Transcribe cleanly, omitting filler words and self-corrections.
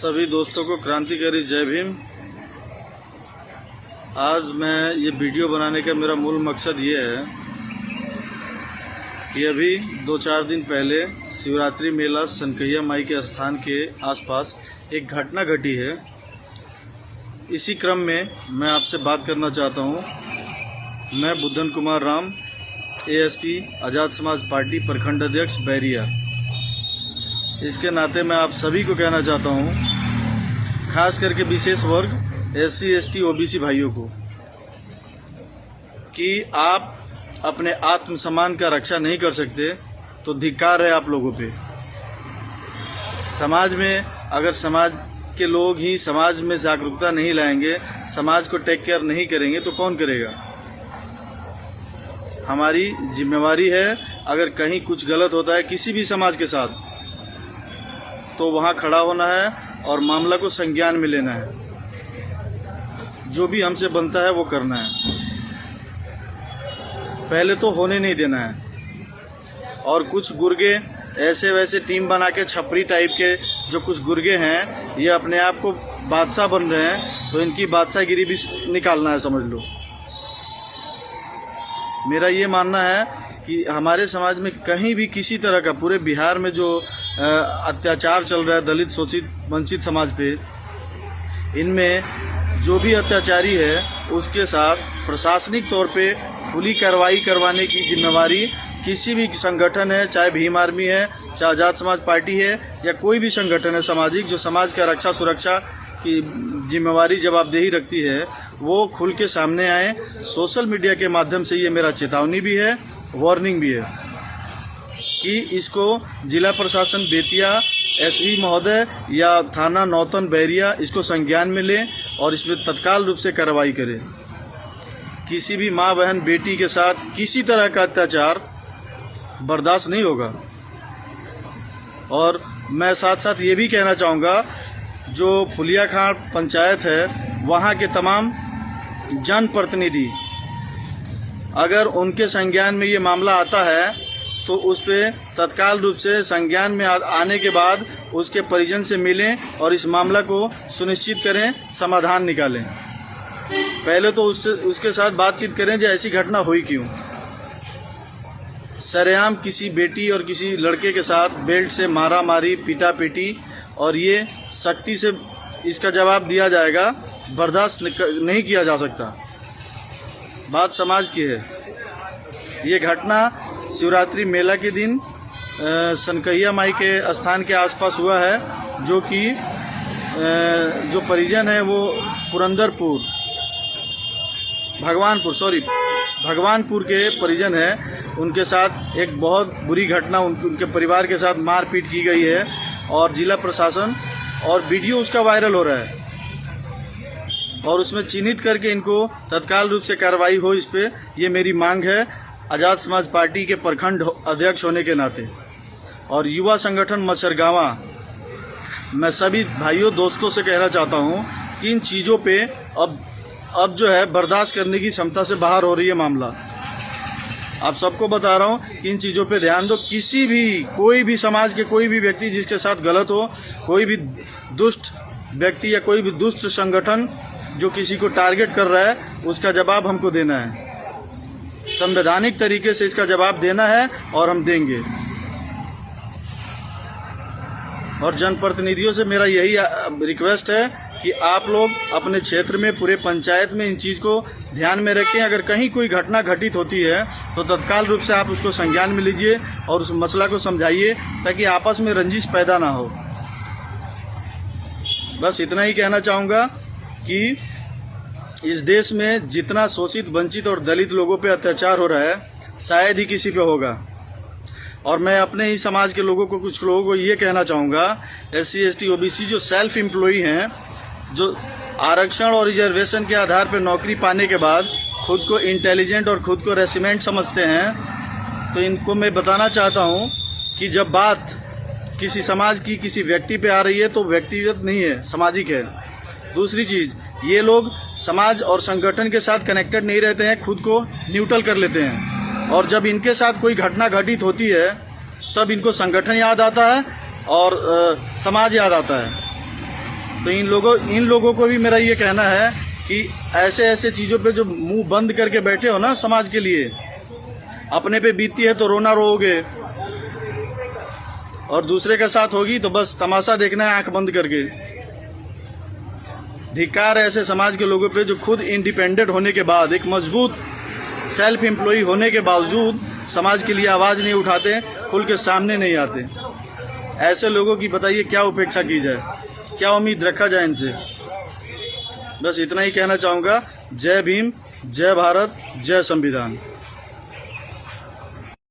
सभी दोस्तों को क्रांतिकारी जय भीम। आज मैं ये वीडियो बनाने का मेरा मूल मकसद ये है कि अभी 2-4 दिन पहले शिवरात्रि मेला सनकैया माई के स्थान के आसपास एक घटना घटी है। इसी क्रम में मैं आपसे बात करना चाहता हूँ। मैं बुद्धन कुमार राम, एएसपी आज़ाद समाज पार्टी प्रखंड अध्यक्ष बैरिया, इसके नाते मैं आप सभी को कहना चाहता हूँ, खास करके विशेष वर्ग SC ST OBC भाइयों को, कि आप अपने आत्मसम्मान का रक्षा नहीं कर सकते तो धिक्कार है आप लोगों पे। समाज में अगर समाज के लोग ही समाज में जागरूकता नहीं लाएंगे, समाज को टेक केयर नहीं करेंगे तो कौन करेगा। हमारी जिम्मेवारी है, अगर कहीं कुछ गलत होता है किसी भी समाज के साथ, तो वहाँ खड़ा होना है और मामला को संज्ञान में लेना है। जो भी हमसे बनता है वो करना है, पहले तो होने नहीं देना है। और कुछ गुर्गे ऐसे वैसे टीम बना के छपरी टाइप के जो कुछ गुर्गे हैं, ये अपने आप को बादशाह बन रहे हैं, तो इनकी बादशाहगिरी भी निकालना है, समझ लो। मेरा ये मानना है कि हमारे समाज में कहीं भी किसी तरह का, पूरे बिहार में जो अत्याचार चल रहा है दलित शोषित वंचित समाज पे, इनमें जो भी अत्याचारी है उसके साथ प्रशासनिक तौर पे खुली कार्रवाई करवाने की जिम्मेवारी किसी भी संगठन है, चाहे भीम आर्मी है, चाहे आज़ाद समाज पार्टी है, या कोई भी संगठन है सामाजिक जो समाज का रक्षा सुरक्षा की जिम्मेवारी जवाबदेही रखती है, वो खुल के सामने आए। सोशल मीडिया के माध्यम से ये मेरा चेतावनी भी है, वार्निंग भी है कि इसको जिला प्रशासन बेतिया, SE महोदय या थाना नौतन बैरिया इसको संज्ञान में ले और इसमें तत्काल रूप से कार्रवाई करे। किसी भी माँ बहन बेटी के साथ किसी तरह का अत्याचार बर्दाश्त नहीं होगा। और मैं साथ साथ ये भी कहना चाहूँगा, जो फुलियाखाड़ पंचायत है वहाँ के तमाम जनप्रतिनिधि, अगर उनके संज्ञान में ये मामला आता है तो उस पर तत्काल रूप से संज्ञान में आने के बाद उसके परिजन से मिलें और इस मामला को सुनिश्चित करें, समाधान निकालें। पहले तो उसके साथ बातचीत करें जो ऐसी घटना हुई क्यों। सरेआम किसी बेटी और किसी लड़के के साथ बेल्ट से मारा मारी, पीटा पीटी, और ये सख्ती से इसका जवाब दिया जाएगा, बर्दाश्त नहीं किया जा सकता। बात समाज की है। ये घटना शिवरात्रि मेला के दिन सनकैया माई के स्थान के आसपास हुआ है, जो कि जो परिजन है वो पुरंदरपुर भगवानपुर के परिजन है। उनके साथ एक बहुत बुरी घटना उनके परिवार के साथ मारपीट की गई है और जिला प्रशासन, और वीडियो उसका वायरल हो रहा है, और उसमें चिन्हित करके इनको तत्काल रूप से कार्रवाई हो इस पे, ये मेरी मांग है आज़ाद समाज पार्टी के प्रखंड अध्यक्ष होने के नाते। और युवा संगठन मच्छरगावा, मैं सभी भाइयों दोस्तों से कहना चाहता हूँ कि इन चीज़ों पे अब जो है बर्दाश्त करने की क्षमता से बाहर हो रही है मामला। आप सबको बता रहा हूँ कि इन चीज़ों पे ध्यान दो। किसी भी, कोई भी समाज के कोई भी व्यक्ति जिसके साथ गलत हो, कोई भी दुष्ट व्यक्ति या कोई भी दुष्ट संगठन जो किसी को टारगेट कर रहा है, उसका जवाब हमको देना है। संवैधानिक तरीके से इसका जवाब देना है और हम देंगे। और जनप्रतिनिधियों से मेरा यही रिक्वेस्ट है कि आप लोग अपने क्षेत्र में, पूरे पंचायत में इन चीज़ को ध्यान में रखें। अगर कहीं कोई घटना घटित होती है तो तत्काल रूप से आप उसको संज्ञान में लीजिए और उस मसला को समझाइए, ताकि आपस में रंजिश पैदा ना हो। बस इतना ही कहना चाहूँगा कि इस देश में जितना शोषित, वंचित और दलित लोगों पे अत्याचार हो रहा है, शायद ही किसी पे होगा। और मैं अपने ही समाज के लोगों को, कुछ लोगों को ये कहना चाहूँगा, SC ST OBC जो सेल्फ एम्प्लॉई हैं, जो आरक्षण और रिजर्वेशन के आधार पर नौकरी पाने के बाद खुद को इंटेलिजेंट और खुद को रेसिमेंट समझते हैं, तो इनको मैं बताना चाहता हूँ कि जब बात किसी समाज की किसी व्यक्ति पे आ रही है तो व्यक्तिगत नहीं है, सामाजिक है। दूसरी चीज़, ये लोग समाज और संगठन के साथ कनेक्टेड नहीं रहते हैं, खुद को न्यूट्रल कर लेते हैं, और जब इनके साथ कोई घटना घटित होती है तब इनको संगठन याद आता है और समाज याद आता है। तो इन लोगों को भी मेरा ये कहना है कि ऐसे ऐसे चीज़ों पे जो मुंह बंद करके बैठे हो ना समाज के लिए, अपने पे बीतती है तो रोना रोओगे और दूसरे के साथ होगी तो बस तमाशा देखना है आंख बंद करके। धिक्कार है ऐसे समाज के लोगों पे जो खुद इंडिपेंडेंट होने के बाद, एक मजबूत सेल्फ एम्प्लॉय होने के बावजूद समाज के लिए आवाज़ नहीं उठाते, खुल के सामने नहीं आते। ऐसे लोगों की बताइए क्या उपेक्षा की जाए, क्या उम्मीद रखा जाए इनसे। बस इतना ही कहना चाहूँगा। जय भीम, जय भारत, जय संविधान।